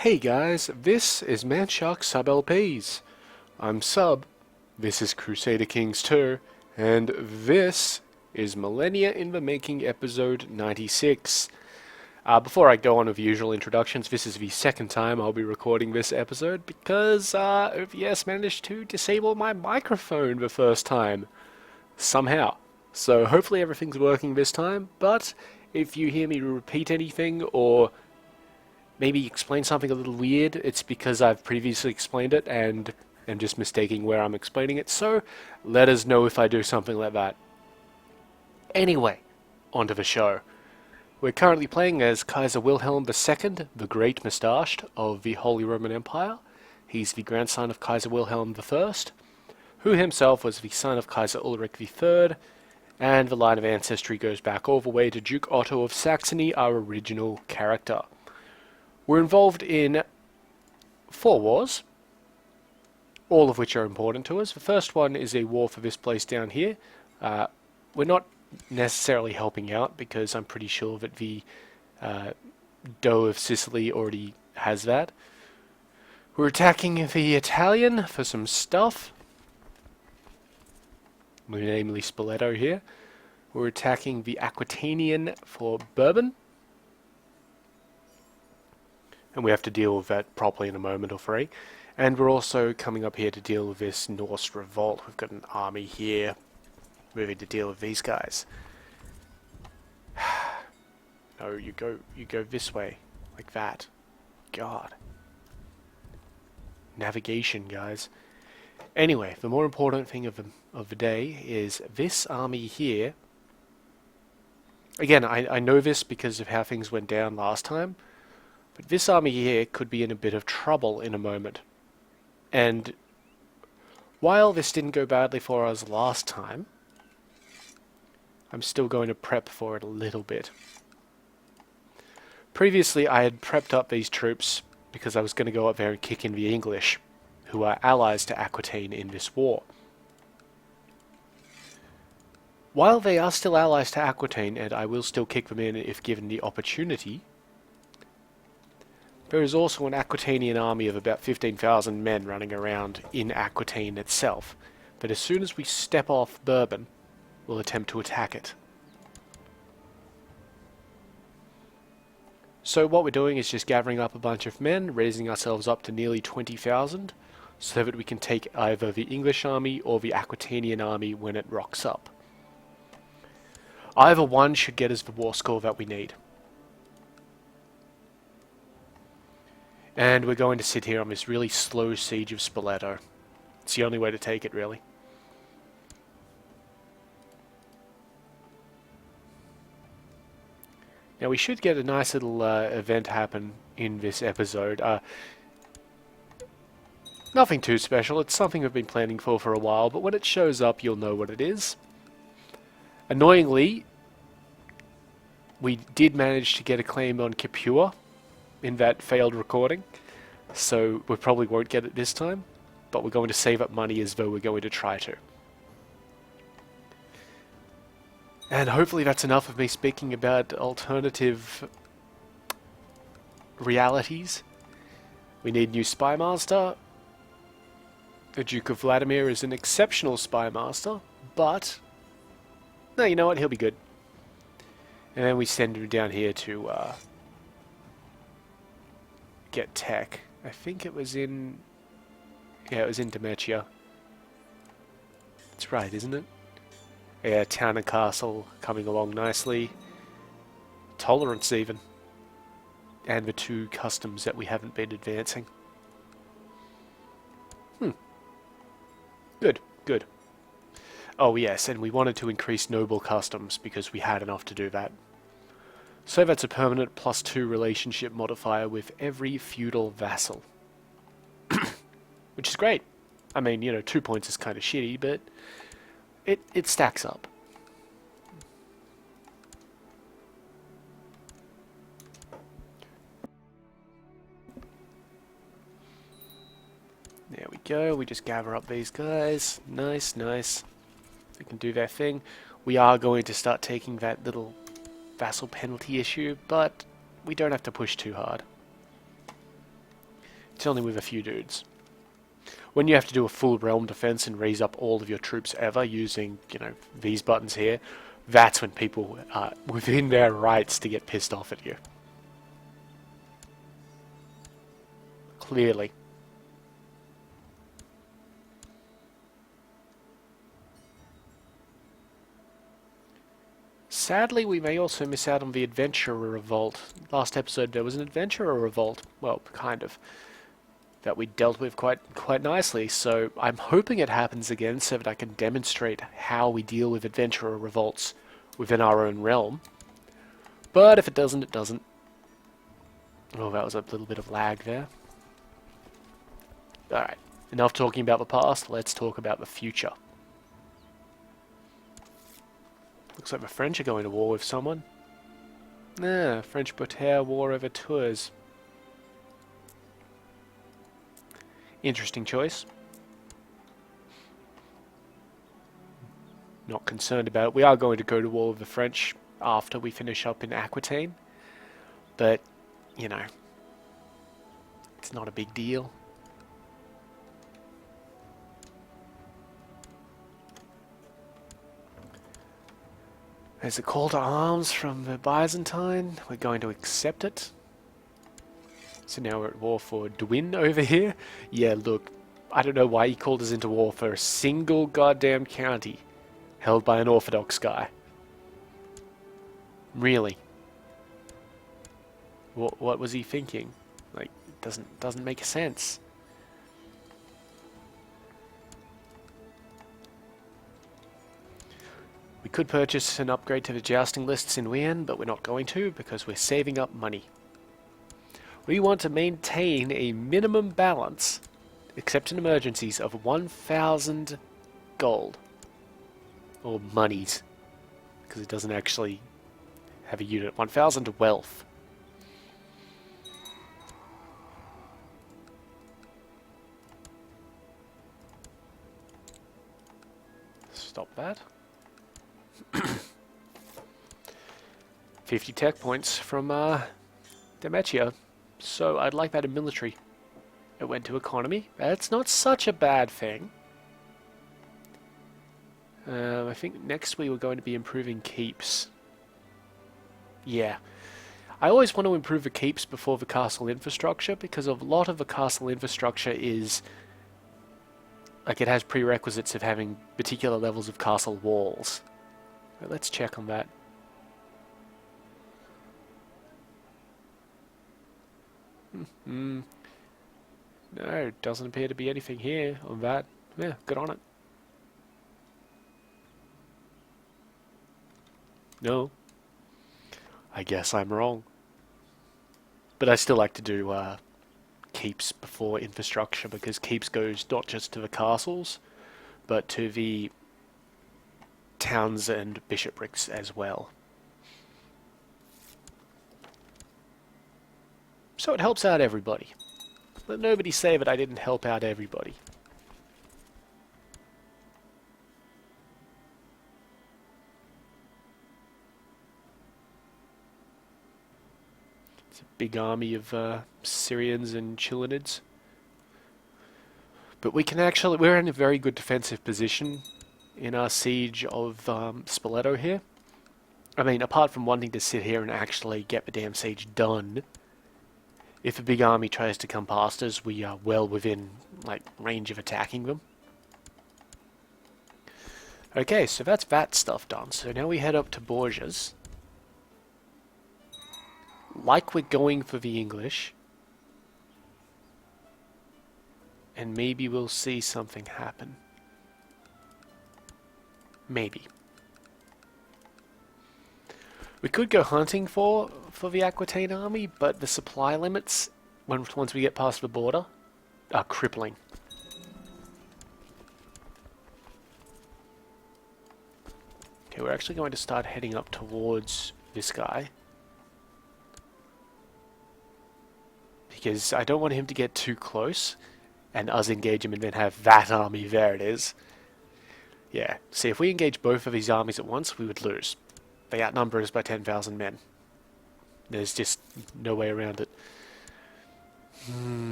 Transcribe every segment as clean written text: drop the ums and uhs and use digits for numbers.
Hey guys, this is Manshark Sub LPs. I'm Sub, this is Crusader Kings II, and this is Millennia in the Making episode 96. Before I go on with the usual introductions, this is the second time I'll be recording this episode because OBS managed to disable my microphone the first time. Somehow. So hopefully everything's working this time, but if you hear me repeat anything or maybe explain something a little weird, it's because I've previously explained it and am just mistaking where I'm explaining it, so let us know if I do something like that. Anyway, onto the show. We're currently playing as Kaiser Wilhelm II, the Great Moustached of the Holy Roman Empire. He's the grandson of Kaiser Wilhelm I, who himself was the son of Kaiser Ulrich III, and the line of ancestry goes back all the way to Duke Otto of Saxony, our original character. We're involved in 4 wars, all of which are important to us. The first one is a war for this place down here. We're not necessarily helping out because I'm pretty sure that the Doe of Sicily already has that. We're attacking the Italian for some stuff, namely Spoleto here. We're attacking the Aquitanian for bourbon. And we have to deal with that properly in a moment or three. And we're also coming up here to deal with this Norse revolt. We've got an army here, moving to deal with these guys. No, you go this way, like that. God. Navigation, guys. Anyway, the more important thing of the day is this army here. Again, I know this because of how things went down last time. But this army here could be in a bit of trouble in a moment. And while this didn't go badly for us last time, I'm still going to prep for it a little bit. Previously, I had prepped up these troops because I was going to go up there and kick in the English, who are allies to Aquitaine in this war. While they are still allies to Aquitaine, and I will still kick them in if given the opportunity, there is also an Aquitanian army of about 15,000 men running around in Aquitaine itself, but as soon as we step off Bourbon, we'll attempt to attack it. So what we're doing is just gathering up a bunch of men, raising ourselves up to nearly 20,000, so that we can take either the English army or the Aquitanian army when it rocks up. Either one should get us the war score that we need. And we're going to sit here on this really slow siege of Spoleto. It's the only way to take it, really. Now we should get a nice little event happen in this episode. Nothing too special, it's something we've been planning for a while, but when it shows up you'll know what it is. Annoyingly, we did manage to get a claim on Capua in that failed recording, so we probably won't get it this time, but we're going to save up money as though we're going to try to. And hopefully that's enough of me speaking about alternative realities. We need new spy master. The Duke of Vladimir is an exceptional spy master, but no, you know what, he'll be good. And then we send him down here to get tech. I think it was in... yeah, it was in Demetia. That's right, isn't it? Yeah, town and castle coming along nicely. Tolerance even. And the 2 customs that we haven't been advancing. Good, good. Oh yes, and we wanted to increase noble customs because we had enough to do that. So that's a permanent +2 relationship modifier with every feudal vassal. Which is great. I mean, you know, 2 points is kind of shitty, but it stacks up. There we go, we just gather up these guys. Nice, nice. They can do their thing. We are going to start taking that little vassal penalty issue, but we don't have to push too hard. It's only with a few dudes. When you have to do a full realm defense and raise up all of your troops ever using, these buttons here, that's when people are within their rights to get pissed off at you. Clearly. Sadly, we may also miss out on the Adventurer Revolt. Last episode there was an Adventurer Revolt, well, kind of, that we dealt with quite nicely, so I'm hoping it happens again so that I can demonstrate how we deal with Adventurer Revolts within our own realm. But if it doesn't, it doesn't. Oh, that was a little bit of lag there. Alright, enough talking about the past, let's talk about the future. Looks like the French are going to war with someone. French-Bretagne war over Tours. Interesting choice. Not concerned about it. We are going to go to war with the French after we finish up in Aquitaine. But, it's not a big deal. There's a call to arms from the Byzantine. We're going to accept it. So now we're at war for Dwin over here. Yeah, look, I don't know why he called us into war for a single goddamn county held by an Orthodox guy. Really? What was he thinking? Like, it doesn't make sense. We could purchase an upgrade to the jousting lists in Wien, but we're not going to because we're saving up money. We want to maintain a minimum balance, except in emergencies, of 1,000 gold. Or monies, because it doesn't actually have a unit. 1,000 wealth. Stop that. 50 tech points from Demetria. So I'd like that in military. It went to economy. That's not such a bad thing. I think next we were going to be improving keeps. Yeah. I always want to improve the keeps before the castle infrastructure because a lot of the castle infrastructure is... like it has prerequisites of having particular levels of castle walls. But let's check on that. No, doesn't appear to be anything here on that. Yeah, good on it. No. I guess I'm wrong. But I still like to do keeps before infrastructure because keeps goes not just to the castles, but to the towns and bishoprics as well. So it helps out everybody. Let nobody say that I didn't help out everybody. It's a big army of Syrians and Chilonids. But we can actually... we're in a very good defensive position in our siege of Spoleto here. I mean, apart from wanting to sit here and actually get the damn siege done... if a big army tries to come past us, we are well within, like, range of attacking them. Okay, so that's that stuff done. So now we head up to Borgias. Like we're going for the English. And maybe we'll see something happen. Maybe. We could go hunting for the Aquitaine army, but the supply limits, once we get past the border, are crippling. Okay, we're actually going to start heading up towards this guy. Because I don't want him to get too close, and us engage him and then have that army, there it is. Yeah, see, if we engage both of these armies at once, we would lose. They outnumber us by 10,000 men. There's just no way around it.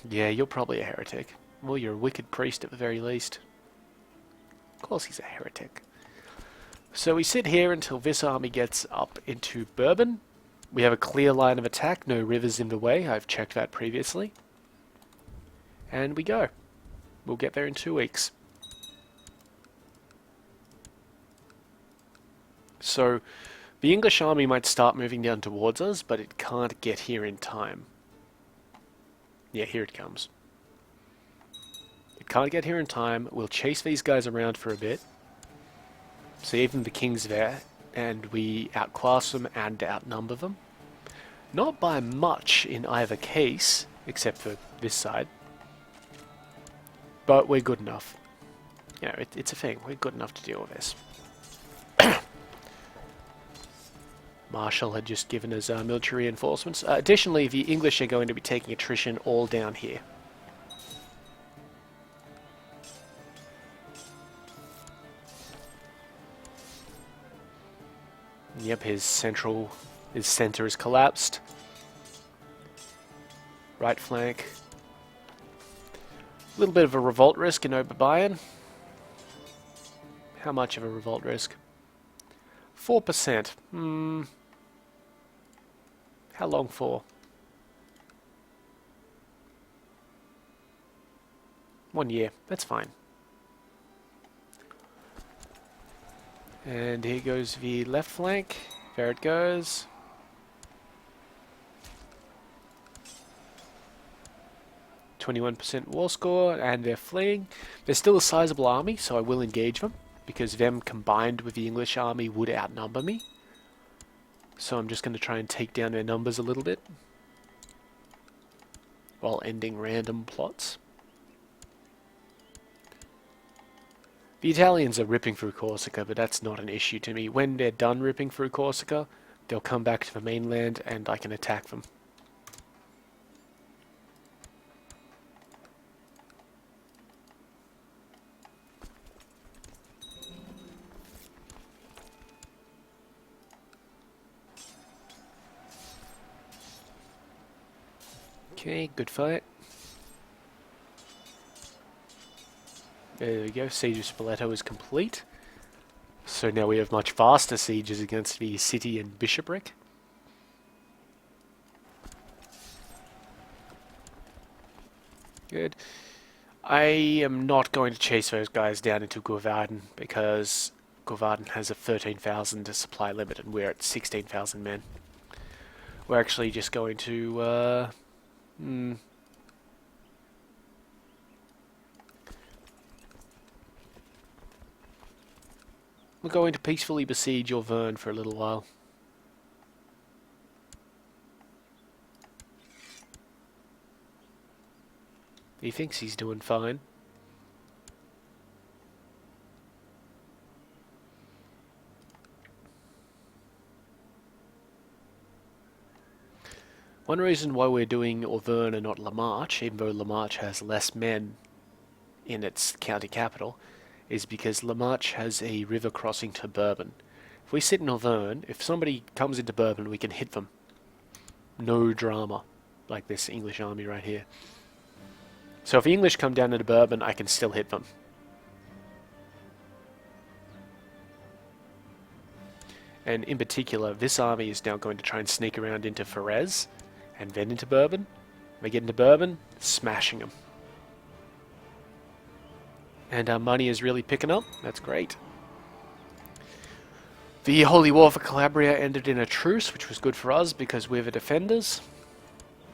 Yeah, you're probably a heretic. Well, you're a wicked priest at the very least. Of course he's a heretic. So we sit here until this army gets up into Bourbon. We have a clear line of attack, no rivers in the way. I've checked that previously. And we go. We'll get there in 2 weeks. So the English army might start moving down towards us, but it can't get here in time. Yeah, here it comes. It can't get here in time. We'll chase these guys around for a bit. So even the king's there, and we outclass them and outnumber them. Not by much in either case, except for this side. But we're good enough. You know, it's a thing. We're good enough to deal with this. Marshall had just given us military reinforcements. Additionally, the English are going to be taking attrition all down here. Yep, his center is collapsed. Right flank. A little bit of a revolt risk in Oberbayern. How much of a revolt risk? 4%. How long for? 1 year. That's fine. And here goes the left flank. There it goes. %21% war score, and they're fleeing. They're still a sizable army, so I will engage them, because them combined with the English army would outnumber me. So I'm just going to try and take down their numbers a little bit, while ending random plots. The Italians are ripping through Corsica, but that's not an issue to me. When they're done ripping through Corsica, they'll come back to the mainland and I can attack them. Okay, good fight. There we go, Siege of Spoleto is complete. So now we have much faster sieges against the city and bishopric. Good. I am not going to chase those guys down into Govarden, because Govarden has a 13,000 supply limit and we're at 16,000 men. We're actually just going to... We're going to peacefully besiege Auvergne for a little while. He thinks he's doing fine. One reason why we're doing Auvergne and not La Marche, even though La Marche has less men in its county capital, is because La Marche has a river crossing to Bourbon. If we sit in Auvergne, if somebody comes into Bourbon, we can hit them. No drama, like this English army right here. So if the English come down into Bourbon, I can still hit them. And in particular, this army is now going to try and sneak around into Ferez, and then into Bourbon. They get into Bourbon, smashing them. And our money is really picking up. That's great. The Holy War for Calabria ended in a truce, which was good for us because we're the defenders.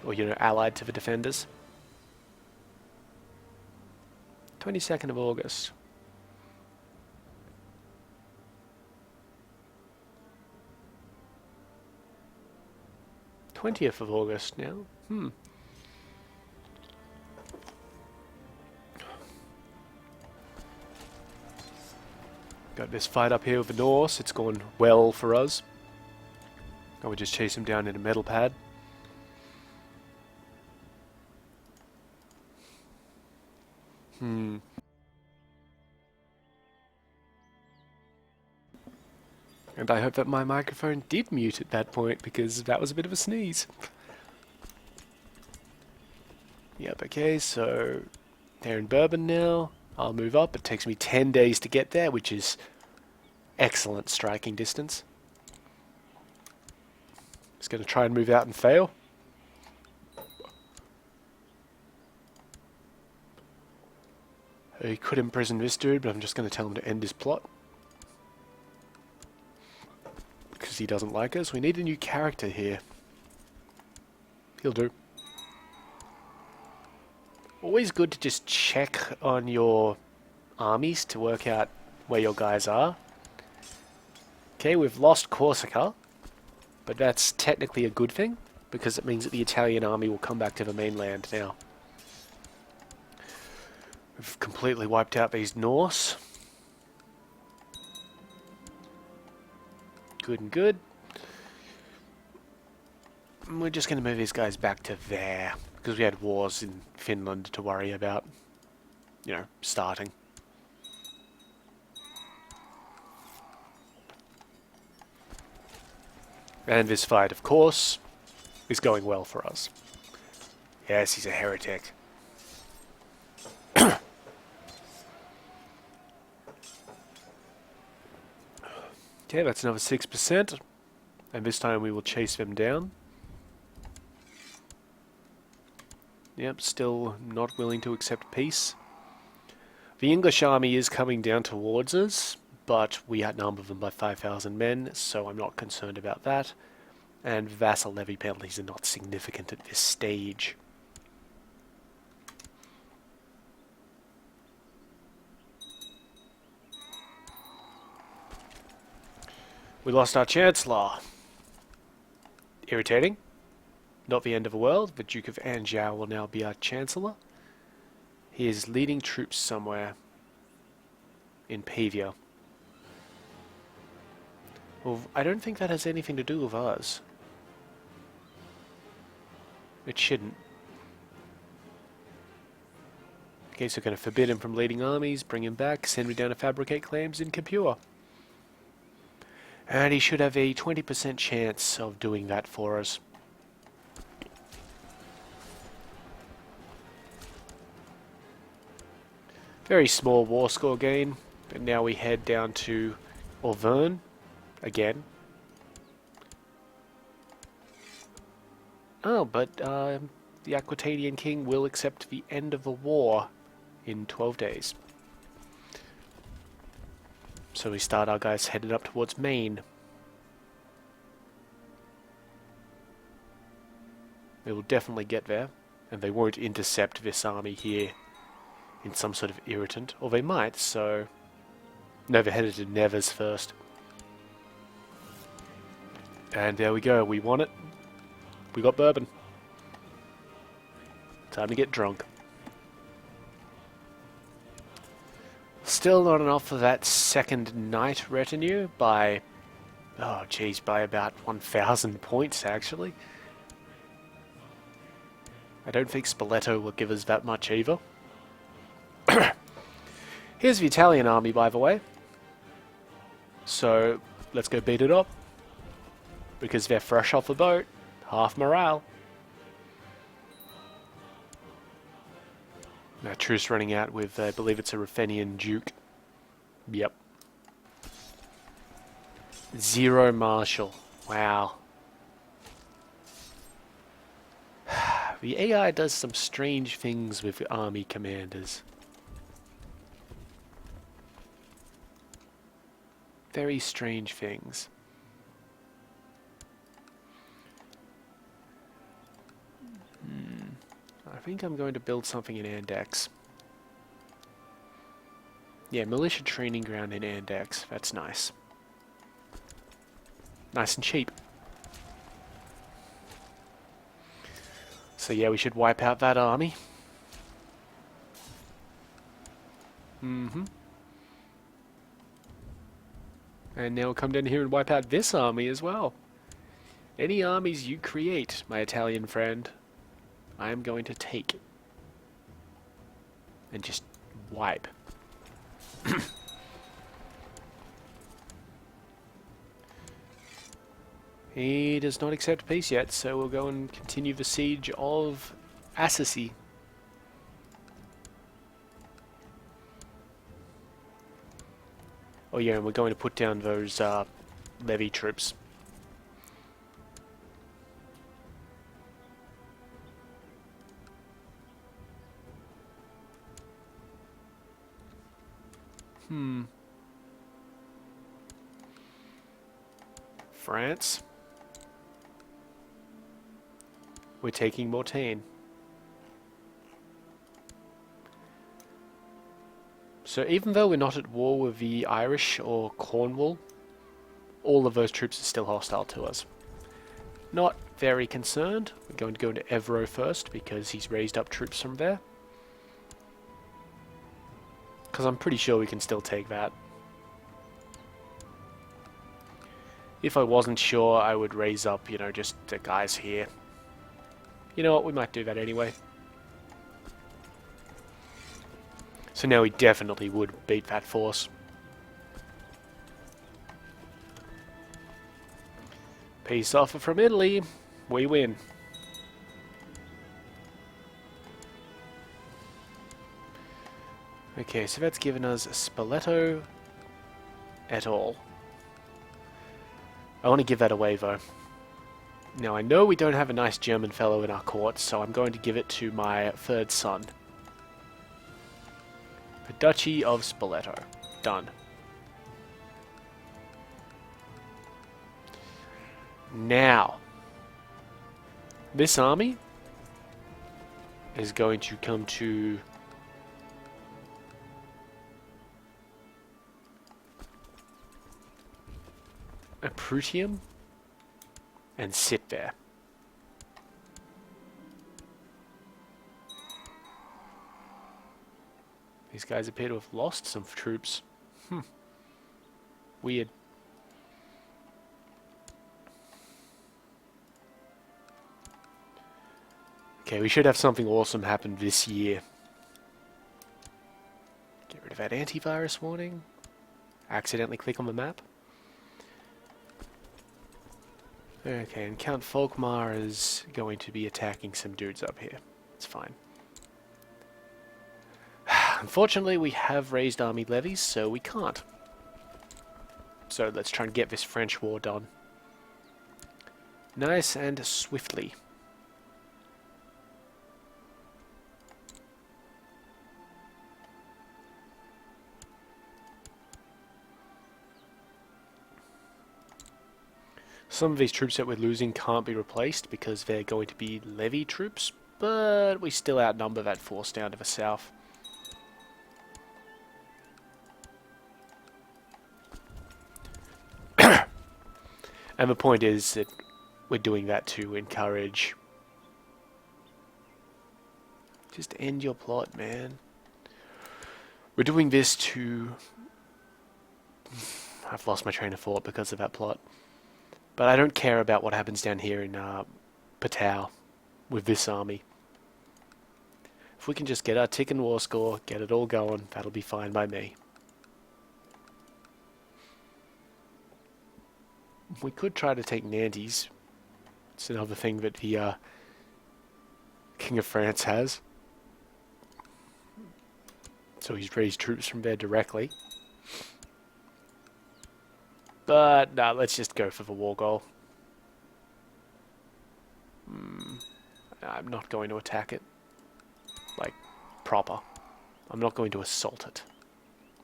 Or, you know, allied to the defenders. 22nd of August. '20th of August now. Got this fight up here with the Norse. It's going well for us. I would just chase him down in a metal pad. And I hope that my microphone did mute at that point, because that was a bit of a sneeze. Yep, okay, so they're in Bourbon now. I'll move up. It takes me 10 days to get there, which is excellent striking distance. Just going to try and move out and fail. He could imprison this dude, but I'm just going to tell him to end his plot. Because he doesn't like us. We need a new character here. He'll do. Always good to just check on your armies to work out where your guys are. Okay, we've lost Corsica, but that's technically a good thing, because it means that the Italian army will come back to the mainland now. We've completely wiped out these Norse. Good and good. And we're just going to move these guys back to there, because we had wars in Finland to worry about, you know, starting. And this fight, of course, is going well for us. Yes, he's a heretic. Okay, that's another 6%. And this time we will chase them down. Yep, still not willing to accept peace. The English army is coming down towards us, but we outnumber them by 5,000 men, so I'm not concerned about that. And vassal levy penalties are not significant at this stage. We lost our Chancellor. Irritating. Not the end of the world. The Duke of Anjou will now be our Chancellor. He is leading troops somewhere in Pavia. Well, I don't think that has anything to do with us. It shouldn't. Okay, so we're going to forbid him from leading armies, bring him back, send me down to fabricate claims in Capua. And he should have a 20% chance of doing that for us. Very small war score gain, but now we head down to Auvergne again. Oh, but the Aquitanian king will accept the end of the war in 12 days. So we start our guys headed up towards Maine. They will definitely get there, and they won't intercept this army here in some sort of irritant, or they might, so... No, they're headed to Nevers first. And there we go, we won it. We got Bourbon. Time to get drunk. Still not enough for that second knight retinue by... Oh geez, by about 1,000 points actually. I don't think Spoleto will give us that much either. Here's the Italian army, by the way. So, let's go beat it up. Because they're fresh off the boat. Half morale. Our truce running out with, I believe it's a Ruthenian Duke. Yep. 0 Marshal. Wow. The AI does some strange things with army commanders. Very strange things. I think I'm going to build something in Andex. Yeah, militia training ground in Andex. That's nice. Nice and cheap. So yeah, we should wipe out that army. Mm-hmm. And now we'll come down here and wipe out this army as well. Any armies you create, my Italian friend, I am going to take. And just wipe. He does not accept peace yet, so we'll go and continue the siege of Assisi Oh yeah, and we're going to put down those levy troops. France. We're taking Mortain. So even though we're not at war with the Irish or Cornwall, all of those troops are still hostile to us. Not very concerned. We're going to go into Evro first because he's raised up troops from there. Because I'm pretty sure we can still take that. If I wasn't sure, I would raise up, you know, just the guys here. You know what, we might do that anyway. So now we definitely would beat that force. Peace offer from Italy. We win. Okay, so that's given us Spoleto et al. I want to give that away though. Now I know we don't have a nice German fellow in our court, so I'm going to give it to my third son. The Duchy of Spoleto. Done. Now, this army is going to come to Prutium and sit there. These guys appear to have lost some troops. Weird. Okay, we should have something awesome happen this year. Get rid of that antivirus warning. Accidentally click on the map. Okay, and Count Folkmar is going to be attacking some dudes up here. It's fine. Unfortunately, we have raised army levies, so we can't. So let's try and get this French war done. Nice and swiftly. Some of these troops that we're losing can't be replaced because they're going to be levy troops, but we still outnumber that force down to the south. And the point is that we're doing that to encourage... Just end your plot, man. We're doing this to... I've lost my train of thought because of that plot. But I don't care about what happens down here in Patau with this army. If we can just get our tick and war score, get it all going, that'll be fine by me. We could try to take Nantes. It's another thing that the King of France has. So he's raised troops from there directly. But, no, let's just go for the war goal. I'm not going to attack it. Like, proper. I'm not going to assault it.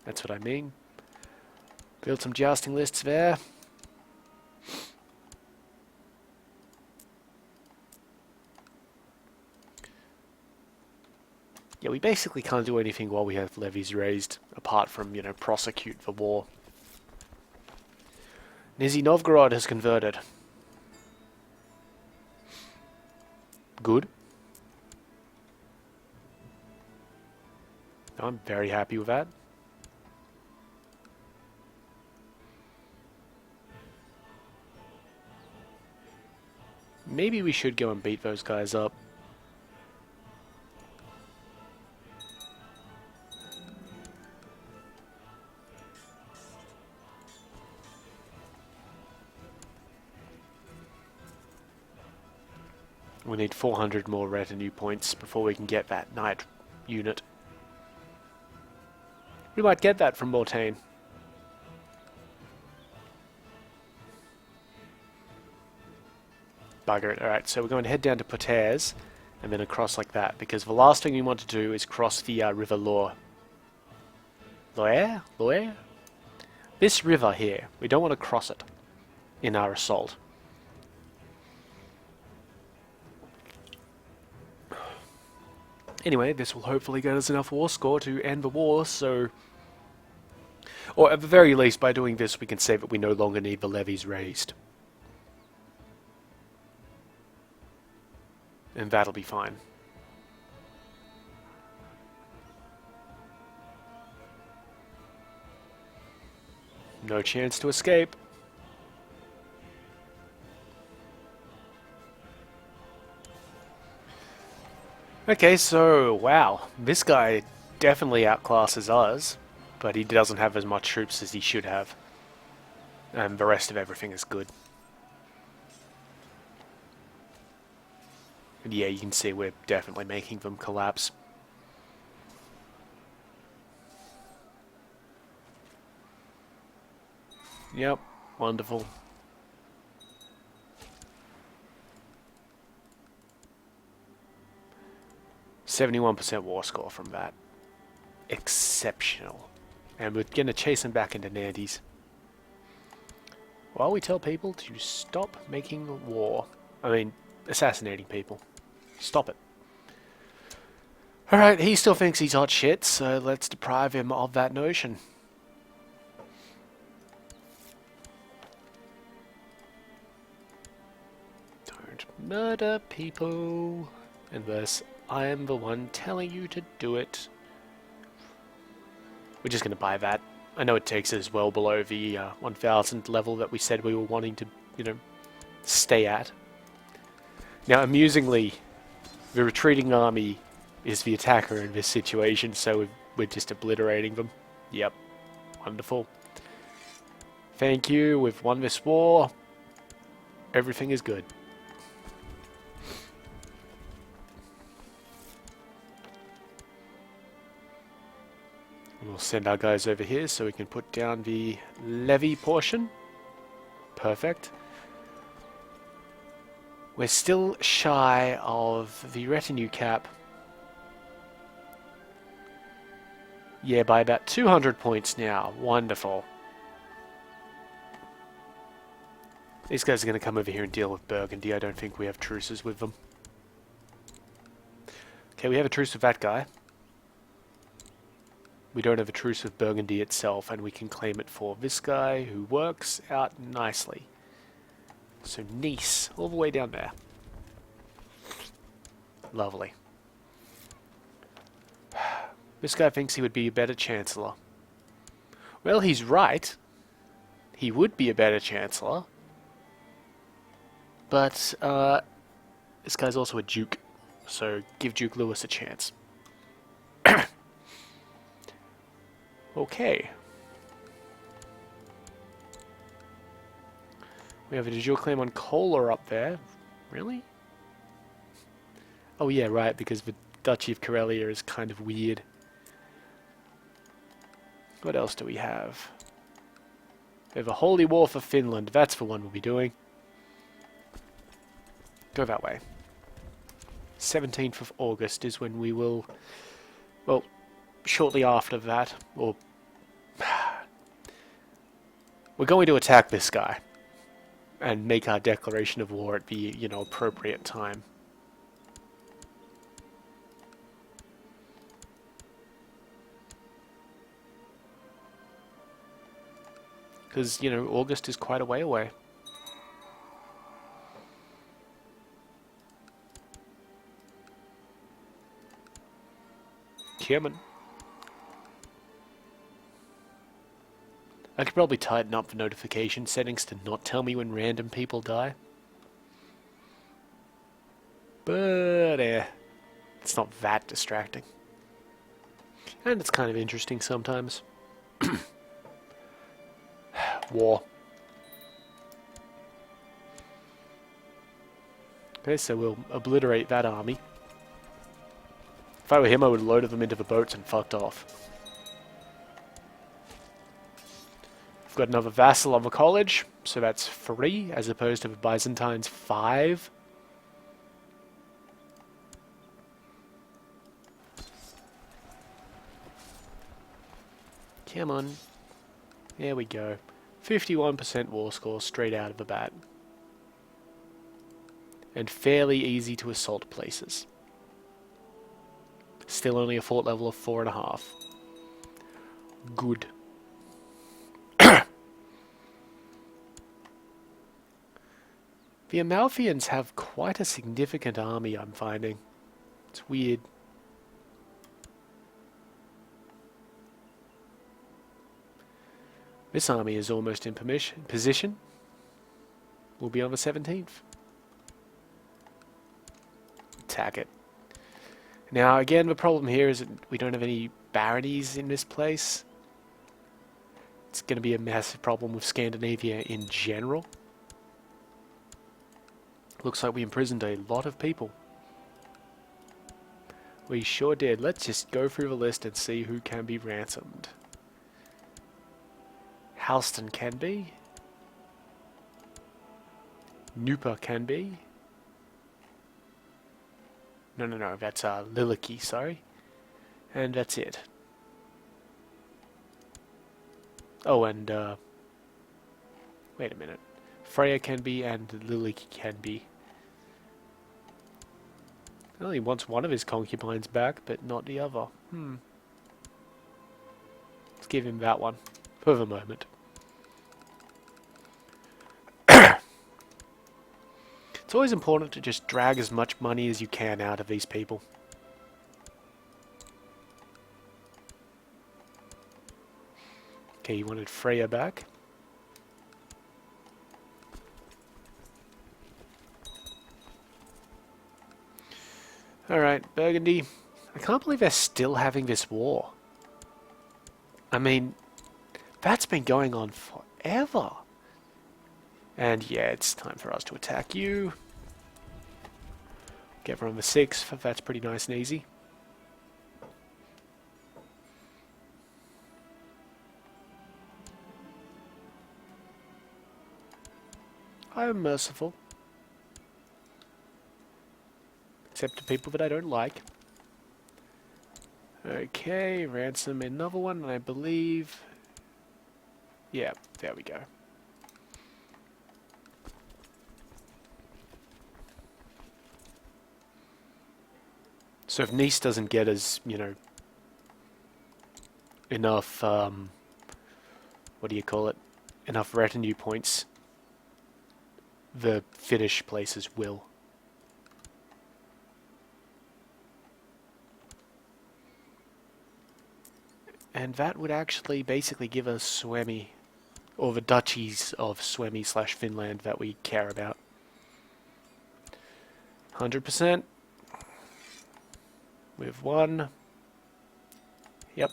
That's what I mean. Build some jousting lists there. Yeah, we basically can't do anything while we have levies raised, apart from, you know, prosecute the war. Nizhny Novgorod has converted. Good. I'm very happy with that. Maybe we should go and beat those guys up. We need 400 more retinue points before we can get that knight unit. We might get that from Mortain. Bugger it. Alright, so we're going to head down to Poitiers and then across like that, because the last thing we want to do is cross the River Loire. Loire? This river here, we don't want to cross it in our assault. Anyway, this will hopefully get us enough war score to end the war, so... Or at the very least, by doing this, we can say that we no longer need the levies raised. And that'll be fine. No chance to escape. Okay, so, wow, this guy definitely outclasses us, but he doesn't have as much troops as he should have. And the rest of everything is good. And yeah, you can see we're definitely making them collapse. Yep, wonderful. %71 war score from that. Exceptional. And we're going to chase him back into Nantes. While we tell people to stop making war. I mean, assassinating people. Stop it. Alright, he still thinks he's hot shit, so let's deprive him of that notion. Don't murder people unless I am the one telling you to do it. We're just going to buy that. I know it takes us well below the 1000 level that we said we were wanting to, you know, stay at. Now, amusingly, the retreating army is the attacker in this situation, so we're just obliterating them. Yep. Wonderful. Thank you, we've won this war. Everything is good. We'll send our guys over here so we can put down the levy portion. Perfect. We're still shy of the retinue cap. Yeah, by about 200 points now. Wonderful. These guys are going to come over here and deal with Burgundy. I don't think we have truces with them. Okay, we have a truce with that guy. We don't have a truce with Burgundy itself, and we can claim it for this guy, who works out nicely. So Nice, all the way down there. Lovely. This guy thinks he would be a better Chancellor. Well, he's right. He would be a better Chancellor. But, this guy's also a Duke, so give Duke Louis a chance. Okay. We have a de jure claim on Kohler up there. Really? Oh yeah, right, because the Duchy of Karelia is kind of weird. What else do we have? We have a Holy War for Finland. That's the one we'll be doing. Go that way. 17th of August is when we will... Well, shortly after that, or... We're going to attack this guy. And make our declaration of war at the, you know, appropriate time. Because, you know, August is quite a way away. Chairman. I could probably tighten up the notification settings to not tell me when random people die. But, it's not that distracting. And it's kind of interesting sometimes. War. Okay, so we'll obliterate that army. If I were him, I would have loaded them into the boats and fucked off. We've got another vassal of a college, so that's 3 as opposed to the Byzantines 5. Come on. There we go. 51% war score straight out of the bat. And fairly easy to assault places. Still only a fort level of 4.5. Good. The Amalfians have quite a significant army, I'm finding. It's weird. This army is almost in position. We'll be on the 17th. Attack it. Now, again, the problem here is that we don't have any baronies in this place. It's going to be a massive problem with Scandinavia in general. Looks like we imprisoned a lot of people. We sure did. Let's just go through the list and see who can be ransomed. Halston can be. Nupa can be. No, that's Liliki, sorry. And that's it. Oh, and wait a minute. Freya can be and Liliki can be. He only wants one of his concubines back, but not the other. Let's give him that one for the moment. It's always important to just drag as much money as you can out of these people. Okay, you wanted Freya back. Alright, Burgundy. I can't believe they're still having this war. I mean, that's been going on forever. And yeah, it's time for us to attack you. Get her on the 6th, that's pretty nice and easy. I am merciful. Except to people that I don't like. Okay, ransom another one, and I believe... Yeah, there we go. So if Nice doesn't get us, you know, enough, what do you call it? Enough retinue points, the Finnish places will. And that would actually basically give us Suomi, or the duchies of Suomi/Finland that we care about. 100%. With 1. Yep.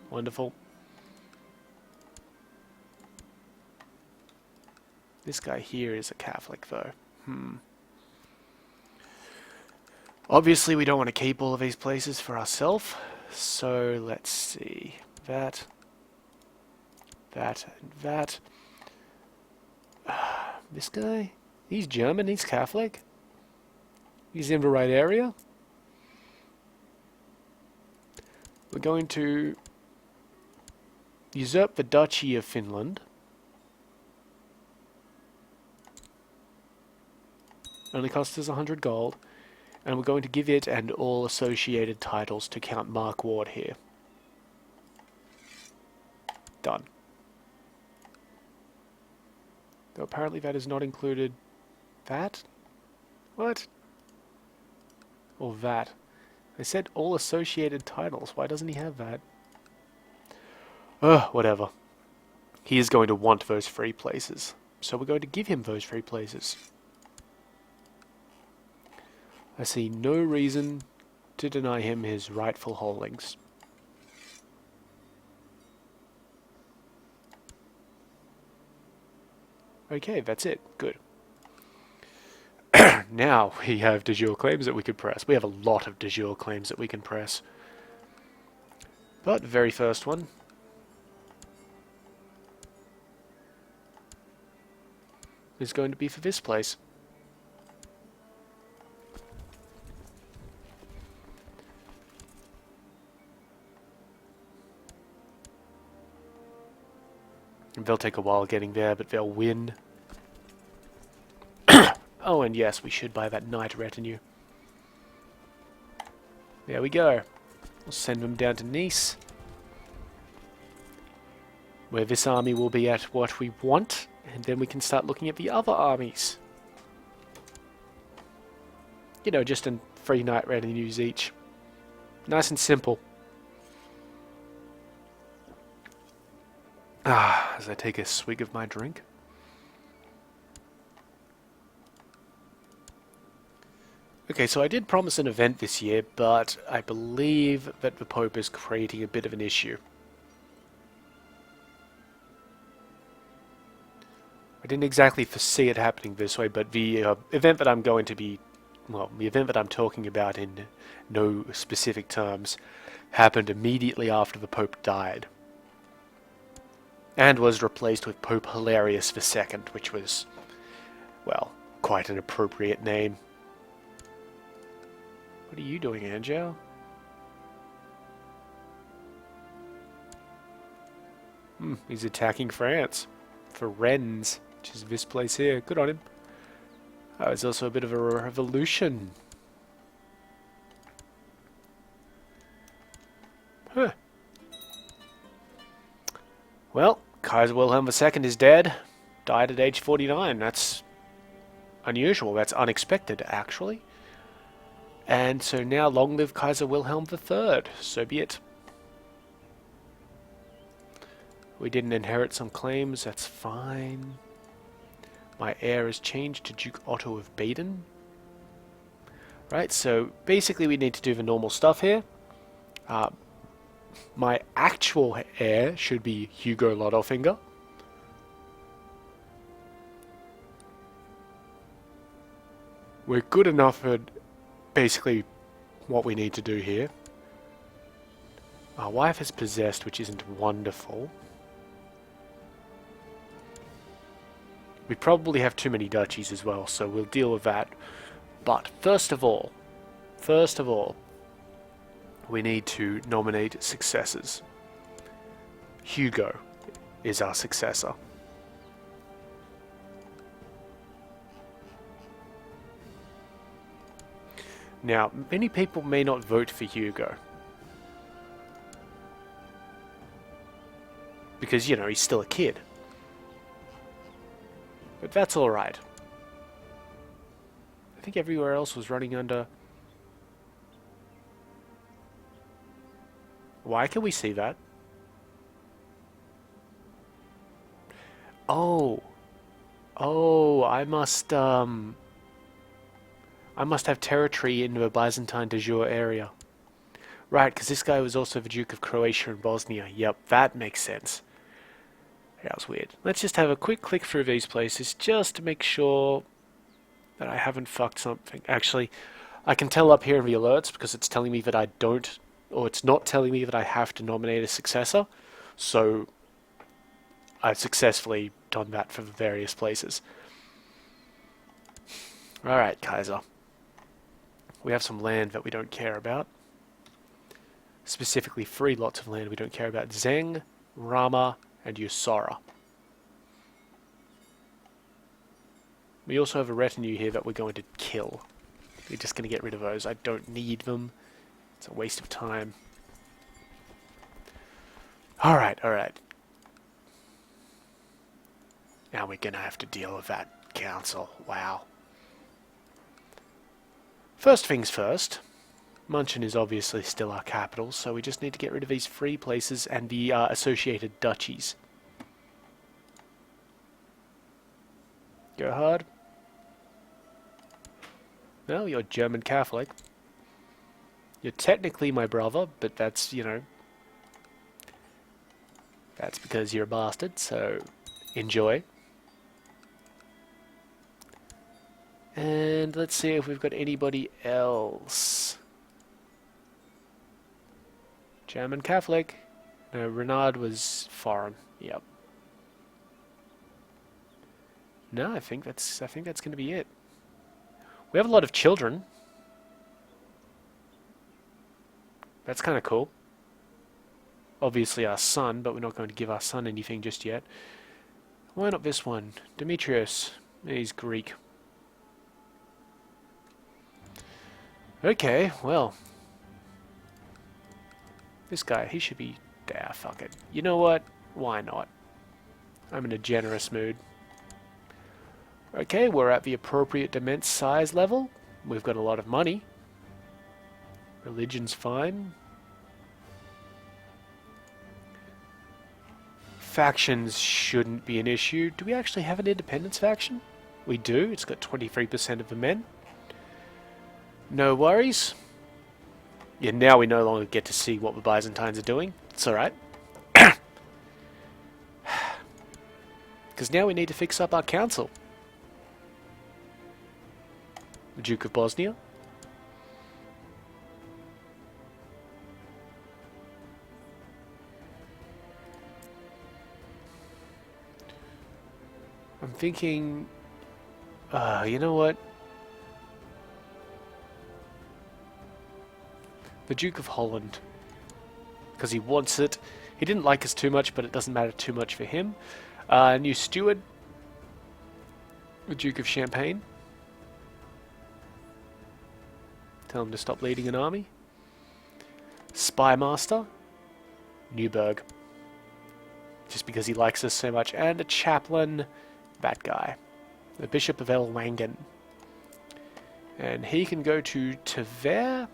Wonderful. This guy here is a Catholic, though. Obviously, we don't want to keep all of these places for ourselves. So, let's see. That, and that. This guy? He's German, he's Catholic. He's in the right area. We're going to usurp the Duchy of Finland. Only costs us 100 gold. And we're going to give it and all associated titles to Count Mark Ward here. Done. Though apparently that is not included... That? What? Or that? I said all associated titles. Why doesn't he have that? Whatever. He is going to want those free places. So we're going to give him those free places. I see no reason to deny him his rightful holdings. Okay, that's it. Good. Now we have de jure claims that we could press. We have a lot of de jure claims that we can press. But the very first one. is going to be for this place. They'll take a while getting there, but they'll win. Oh, and yes, we should buy that knight retinue. There we go. We'll send them down to Nice, where this army will be at what we want, and then we can start looking at the other armies. You know, just in 3 knight retinues each. Nice and simple. Ah, as I take a swig of my drink. Okay, so I did promise an event this year, but I believe that the Pope is creating a bit of an issue. I didn't exactly foresee it happening this way, but the event that I'm going to be, well, the event that I'm talking about in no specific terms, happened immediately after the Pope died. And was replaced with Pope Hilarious II, which was, well, quite an appropriate name. What are you doing, Angel? He's attacking France for Rennes, which is this place here. Good on him. Oh, it's also a bit of a revolution. Huh. Well, Kaiser Wilhelm II is dead. Died at age 49. That's unusual. That's unexpected, actually. And so now, long live Kaiser Wilhelm III. So be it. We didn't inherit some claims. That's fine. My heir is changed to Duke Otto of Baden. Right, so basically we need to do the normal stuff here. My actual heir should be Hugo Lodofinger. We're good enough at basically what we need to do here. Our wife is possessed, which isn't wonderful. We probably have too many duchies as well, so we'll deal with that. But first of all, we need to nominate successors. Hugo is our successor. Now, many people may not vote for Hugo. Because, you know, he's still a kid. But that's alright. I think everywhere else was running under... Why can we see that? Oh. Oh, I must have territory in the Byzantine de jure area. Right, because this guy was also the Duke of Croatia and Bosnia. Yep, that makes sense. That was weird. Let's just have a quick click through these places just to make sure that I haven't fucked something. Actually, I can tell up here in the alerts because it's telling me that I don't, or it's not telling me that I have to nominate a successor. So I've successfully done that for the various places. Alright, Kaiser. We have some land that we don't care about. Specifically 3 lots of land we don't care about. Zeng, Rama, and Usara. We also have a retinue here that we're going to kill. We're just going to get rid of those. I don't need them. It's a waste of time. Alright, alright. Now we're going to have to deal with that council. Wow. First things first. Munchen is obviously still our capital, so we just need to get rid of these 3 places and the associated duchies. Go hard. Well, you're German Catholic. You're technically my brother, but that's, you know, that's because you're a bastard, so enjoy. And let's see if we've got anybody else. German Catholic. No, Renard was foreign. Yep. No, I think that's going to be it. We have a lot of children. That's kind of cool. Obviously our son, but we're not going to give our son anything just yet. Why not this one? Demetrius. He's Greek. Okay, well. This guy, he should be... fuck it. You know what? Why not? I'm in a generous mood. Okay, we're at the appropriate demesne size level. We've got a lot of money. Religion's fine. Factions shouldn't be an issue. Do we actually have an independence faction? We do. It's got 23% of the men. No worries. Yeah, now we no longer get to see what the Byzantines are doing. It's alright. Because now we need to fix up our council. The Duke of Bosnia. I'm thinking... you know what? The Duke of Holland. Because he wants it. He didn't like us too much, but it doesn't matter too much for him. New steward. The Duke of Champagne. Tell him to stop leading an army. Spy Master. Newburgh. Just because he likes us so much. And a chaplain. That guy. The Bishop of Elwangen. And he can go to Tver.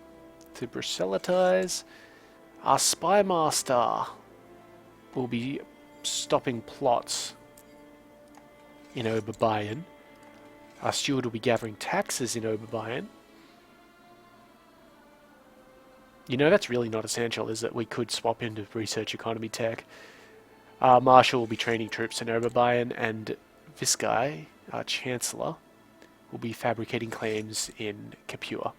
To Bruxelletize. Our Spy Master will be stopping plots in Oberbayern. Our steward will be gathering taxes in Oberbayern. You know, that's really not essential, is it? We could swap into research economy tech. Our Marshal will be training troops in Oberbayern, and this guy, our Chancellor, will be fabricating claims in Capua.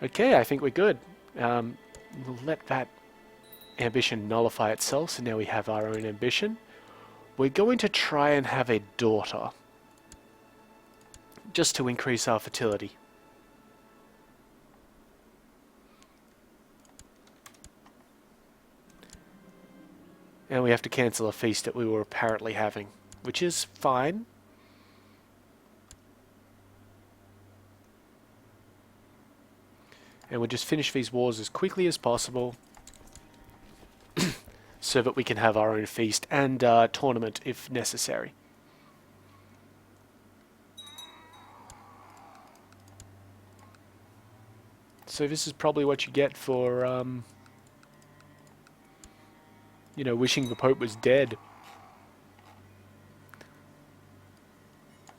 Okay, I think we're good. We'll let that ambition nullify itself, so now we have our own ambition. We're going to try and have a daughter, just to increase our fertility. And we have to cancel a feast that we were apparently having, which is fine. And we'll just finish these wars as quickly as possible so that we can have our own feast and tournament if necessary. So this is probably what you get for, you know, wishing the Pope was dead.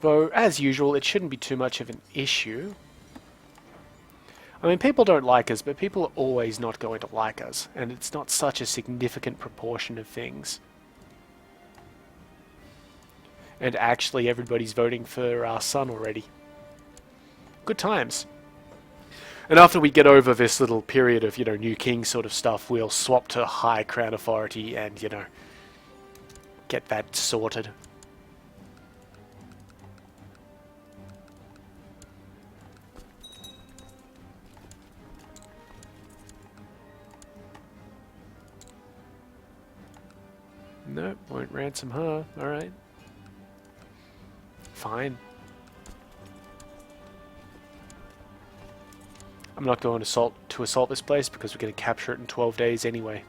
Though, as usual, it shouldn't be too much of an issue. I mean, people don't like us, but people are always not going to like us, and it's not such a significant proportion of things. And actually, everybody's voting for our son already. Good times. And after we get over this little period of, you know, new king sort of stuff, we'll swap to high crown authority and, you know, get that sorted. Nope, won't ransom her. Alright. Fine. I'm not going to assault this place because we're going to capture it in 12 days anyway.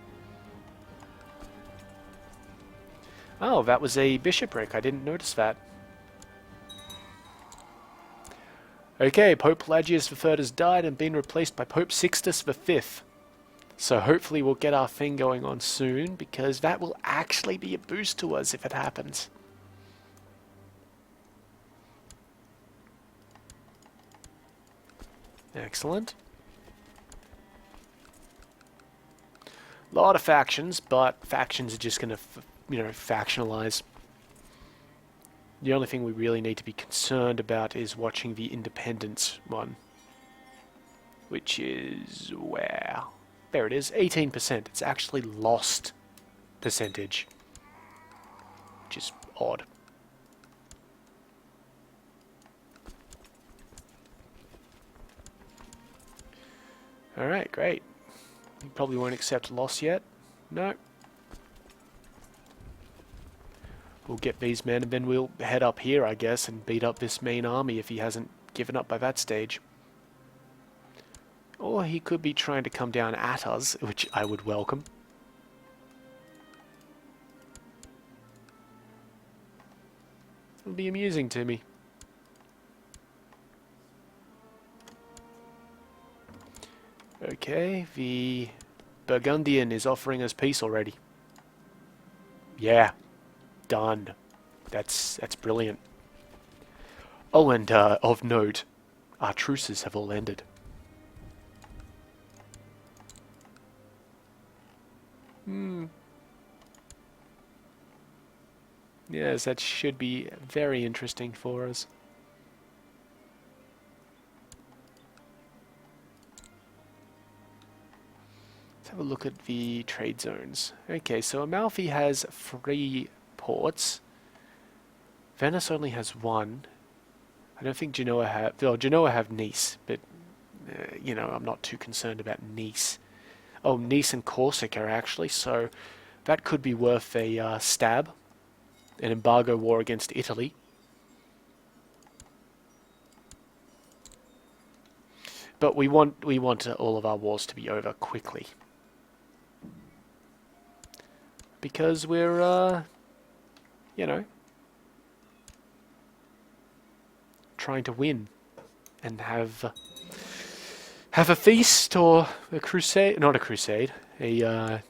Oh, that was a bishopric. I didn't notice that. Okay, Pope Pelagius III has died and been replaced by Pope Sixtus V. So hopefully we'll get our thing going on soon, because that will actually be a boost to us if it happens. Excellent. A lot of factions, but factions are just going to, you know, factionalize. The only thing we really need to be concerned about is watching the independence one. Which is where? There it is, 18%. It's actually lost percentage. Which is odd. Alright, great. You probably won't accept loss yet. No. We'll get these men and then we'll head up here, I guess, and beat up this main army if he hasn't given up by that stage. Or he could be trying to come down at us, which I would welcome. It'll be amusing to me. Okay, the Burgundian is offering us peace already. Yeah, done. That's brilliant. Oh, and of note, our truces have all ended. Yes, that should be very interesting for us. Let's have a look at the trade zones. Okay, so Amalfi has 3 ports. Venice only has 1. I don't think Genoa have... Well, Genoa have Nice, but, you know, I'm not too concerned about Nice. Oh, Nice and Corsica, actually, so that could be worth a stab. An embargo war against Italy. But we want all of our wars to be over quickly. Because we're, you know, trying to win and have a feast or a crusade, not a crusade, a,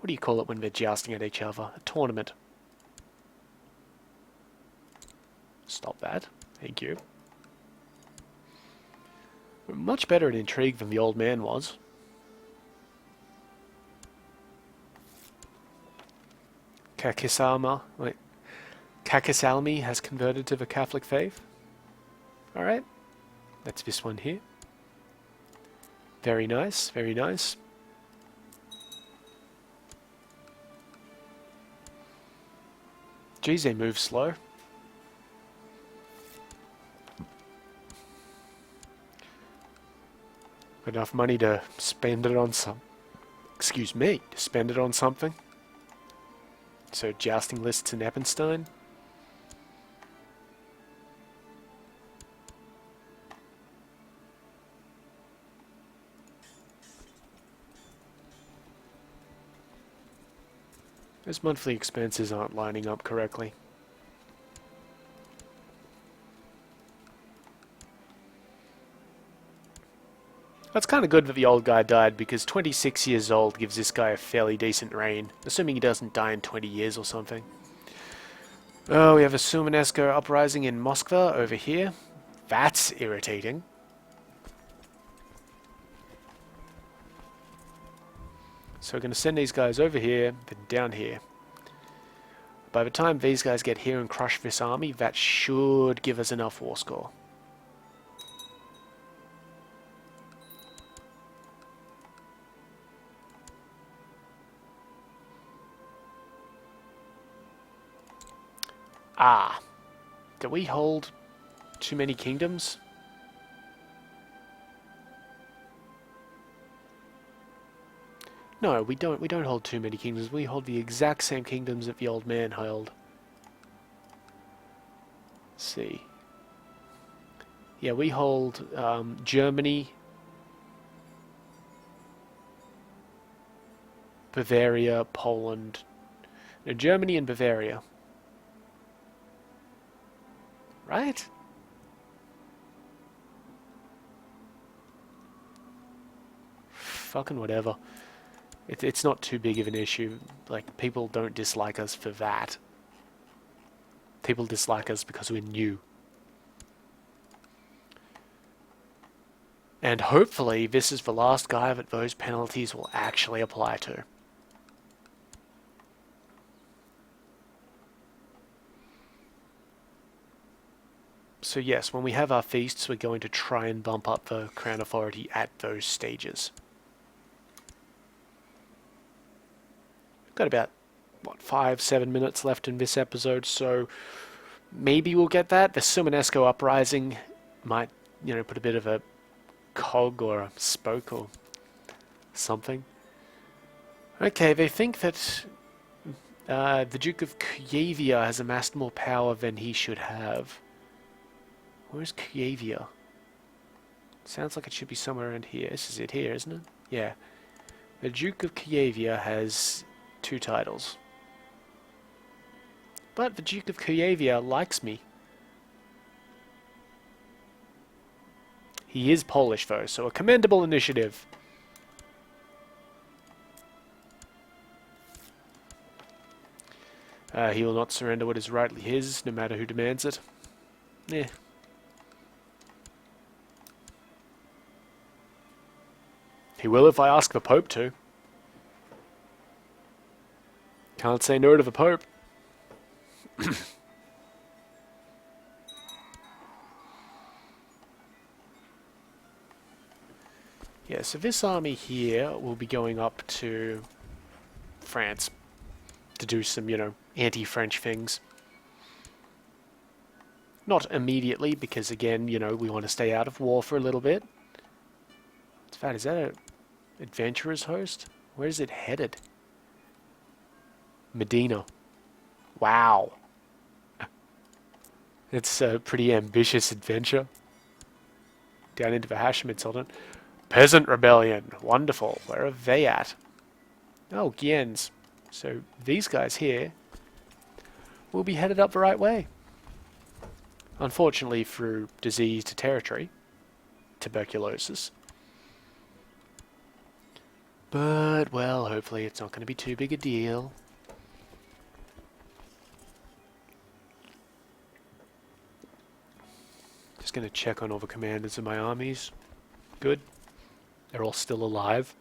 what do you call it when they're jousting at each other? A tournament. Stop that. Thank you. We're much better at intrigue than the old man was. Kakisalmi has converted to the Catholic faith. Alright. That's this one here. Very nice, very nice. Geez, they move slow. Enough money to spend it on some... Excuse me, to spend it on something. So, jousting lists in Eppenstein. Those monthly expenses aren't lining up correctly. That's kind of good that the old guy died, because 26 years old gives this guy a fairly decent reign, assuming he doesn't die in 20 years or something. Oh, we have a Sumanesco uprising in Moskva over here. That's irritating. So we're going to send these guys over here, then down here. By the time these guys get here and crush this army, that should give us enough war score. Ah, do we hold too many kingdoms? No, we don't. We don't hold too many kingdoms. We hold the exact same kingdoms that the old man held. Let's see. Yeah, we hold Germany, Bavaria, Poland. No, Germany and Bavaria. Right? Fucking whatever. It's not too big of an issue. Like, people don't dislike us for that. People dislike us because we're new. And hopefully this is the last guy that those penalties will actually apply to. So yes, when we have our feasts, we're going to try and bump up the crown authority at those stages. We've got about what, 5-7 minutes left in this episode, so maybe we'll get that. The Sumanesco uprising might, put a bit of a cog or a spoke or something. Okay, they think that the Duke of Kuyavia has amassed more power than he should have. Where's Kuyavia? Sounds like it should be somewhere around here. This is it here, isn't it? Yeah. The Duke of Kuyavia has 2 titles. But the Duke of Kuyavia likes me. He is Polish though, so a commendable initiative. He will not surrender what is rightly his, no matter who demands it. Eh. He will if I ask the Pope to. Can't say no to the Pope. Yeah, so this army here will be going up to France to do some, anti-French things. Not immediately, because again, we want to stay out of war for a little bit. In fact, is that an adventurer's host? Where is it headed? Medina. Wow. It's a pretty ambitious adventure. Down into the Hashemites on it. Peasant Rebellion. Wonderful. Where are they at? Oh, Giens. So these guys here will be headed up the right way. Unfortunately through diseased territory. Tuberculosis. But, well, hopefully it's not going to be too big a deal. Just going to check on all the commanders of my armies. Good. They're all still alive.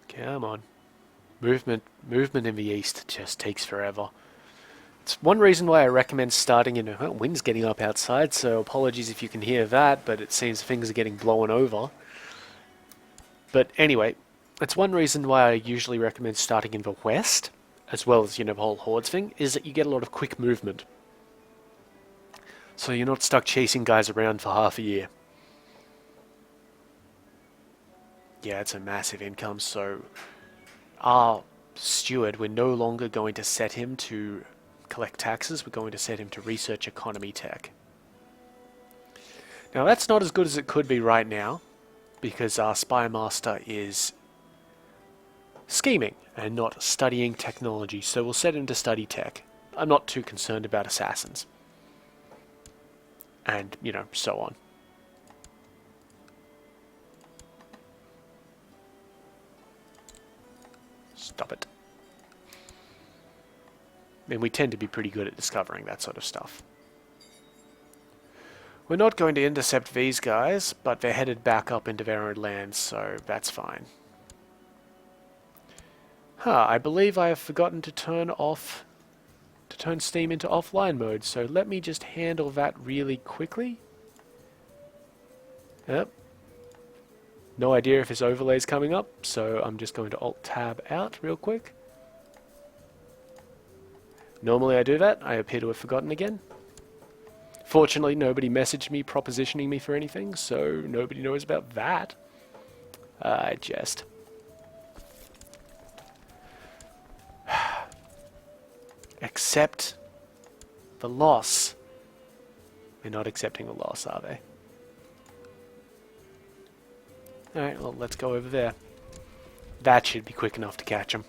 Come on. Movement in the east just takes forever. It's one reason why I recommend starting in... wind's getting up outside, so apologies if you can hear that, but it seems things are getting blown over. But anyway, it's one reason why I usually recommend starting in the west, as well as, the whole hordes thing, is that you get a lot of quick movement. So you're not stuck chasing guys around for half a year. Yeah, it's a massive income, so our steward, we're no longer going to set him to collect taxes, we're going to set him to research economy tech. Now that's not as good as it could be right now, because our spy master is scheming and not studying technology, so we'll set him to study tech. I'm not too concerned about assassins. And, so on. Stop it. I mean, we tend to be pretty good at discovering that sort of stuff. We're not going to intercept these guys, but they're headed back up into their own lands, so that's fine. I believe I have forgotten to turn Steam into offline mode, so let me just handle that really quickly. Yep. No idea if his overlay's coming up, so I'm just going to Alt-Tab out real quick. Normally I do that, I appear to have forgotten again. Fortunately, nobody messaged me propositioning me for anything, so nobody knows about that. I jest. Accept the loss. They're not accepting the loss, are they? Alright, well, let's go over there. That should be quick enough to catch them.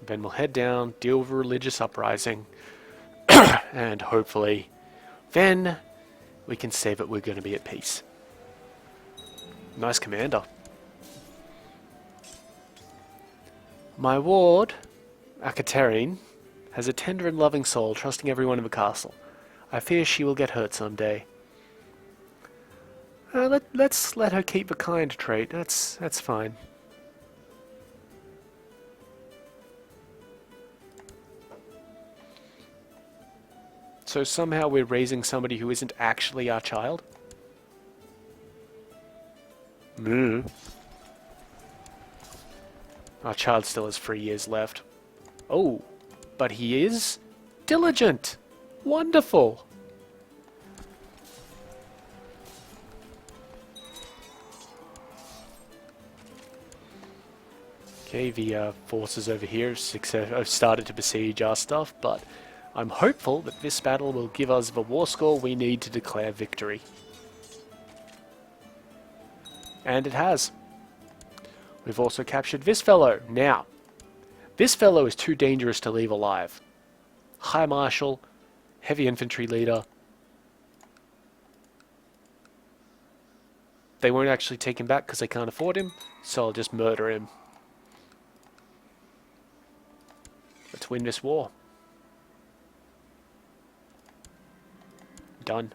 Then we'll head down, deal with a religious uprising, and hopefully then we can say that we're going to be at peace. Nice commander. My ward, Akaterine, has a tender and loving soul, trusting everyone in the castle. I fear she will get hurt someday. Let's let her keep the kind trait. That's fine. So somehow we're raising somebody who isn't actually our child? Our child still has 3 years left. Oh, but he is diligent. Wonderful. Okay, the forces over here have started to besiege our stuff, but I'm hopeful that this battle will give us the war score we need to declare victory. And it has. We've also captured this fellow. Now, this fellow is too dangerous to leave alive. High Marshal, heavy infantry leader. They won't actually take him back because they can't afford him, so I'll just murder him. Let's win this war. Done.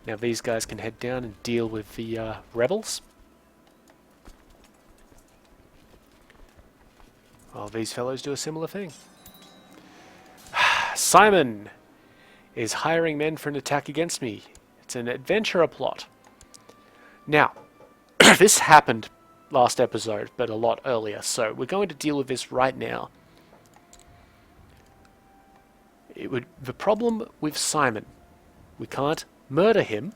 Now these guys can head down and deal with the rebels. While these fellows do a similar thing. Simon is hiring men for an attack against me. It's an adventurer plot. Now, this happened last episode, but a lot earlier, so we're going to deal with this right now. The problem with Simon, we can't murder him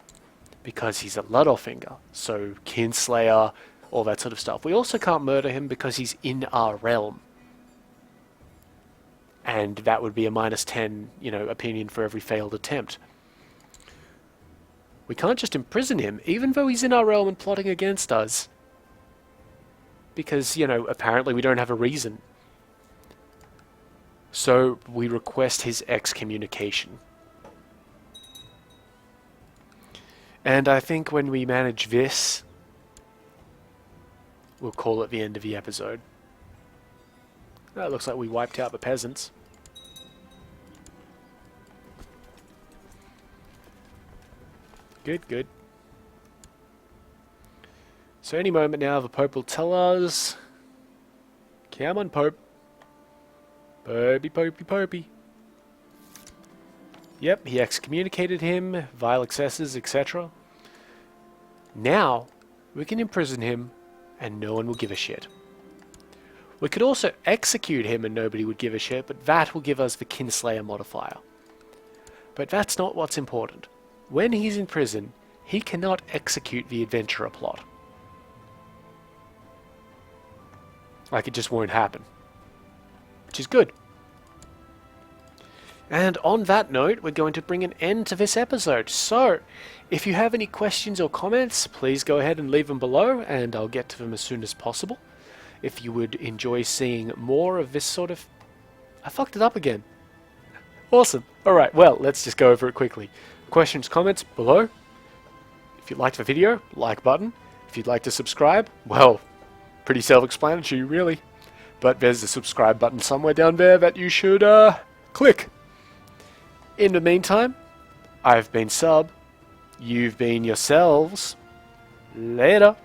because he's a Littlefinger, so Kinslayer, all that sort of stuff. We also can't murder him because he's in our realm. And that would be a -10, opinion for every failed attempt. We can't just imprison him, even though he's in our realm and plotting against us. Because, apparently we don't have a reason. So we request his excommunication. And I think when we manage this, we'll call it the end of the episode. It looks like we wiped out the peasants. Good, good. So any moment now the Pope will tell us... Come on, Pope. Popey, popey, popey. Yep, he excommunicated him, vile excesses, etc. Now, we can imprison him, and no one will give a shit. We could also execute him and nobody would give a shit, but that will give us the Kinslayer modifier. But that's not what's important. When he's in prison, he cannot execute the adventurer plot. Like, it just won't happen. Which is good. And on that note, we're going to bring an end to this episode. So, if you have any questions or comments, please go ahead and leave them below, and I'll get to them as soon as possible. If you would enjoy seeing more of this sort of... I fucked it up again. Awesome. Alright, well, let's just go over it quickly. Questions, comments, below. If you liked the video, like button. If you'd like to subscribe, well, pretty self-explanatory, really. But there's a subscribe button somewhere down there that you should, click. In the meantime, I've been Sub. You've been yourselves. Later.